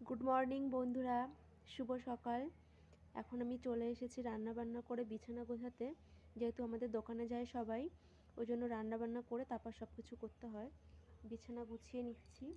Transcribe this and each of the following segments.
Good morning বন্ধুরা, শুভ সকাল। এখন আমি চলে এসেছি রান্না বান্না করে বিছানা গোছাতে। যেহেতু আমাদের দোকানে যায় সবাই, ওই জন্য রান্না বান্না করে তারপর সব কিছু করতে হয়। বিছানা গুছিয়ে নিচ্ছি।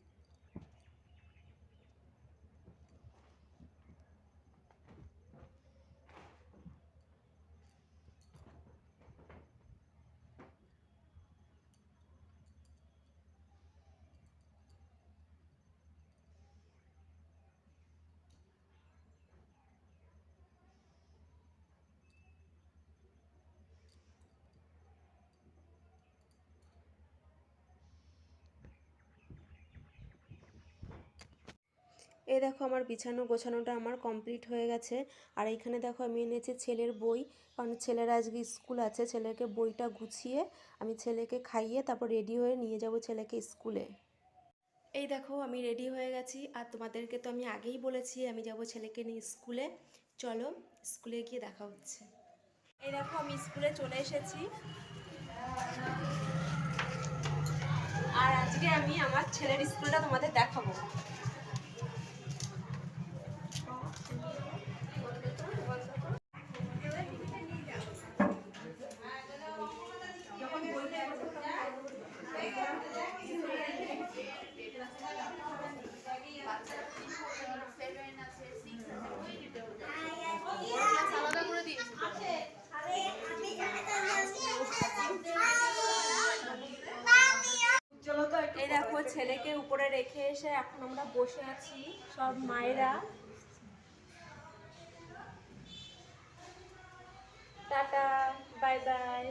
এই দেখো আমার বিছানো গোছানোটা আমার কমপ্লিট হয়ে গেছে। আর এইখানে দেখো আমি এনেছি ছেলের বই, কারণ ছেলের আজকে স্কুল আছে। ছেলেকে বইটা গুছিয়ে আমি ছেলেকে খাইয়ে তারপর রেডি হয়ে নিয়ে যাব ছেলেকে স্কুলে। এই দেখো আমি রেডি হয়ে গেছি, আর তোমাদেরকে তো আমি আগেই বলেছি আমি যাব ছেলেকে নিয়ে স্কুলে। চলো স্কুলে গিয়ে দেখা হচ্ছে। এই দেখো আমি স্কুলে চলে এসেছি, আর আজকে আমি আমার ছেলের স্কুলটা তোমাদের দেখাবো। এই দেখো ছেলেকে উপরে রেখে এসে এখন আমরা বসে আছি সব মায়েরা। Tata, bye bye.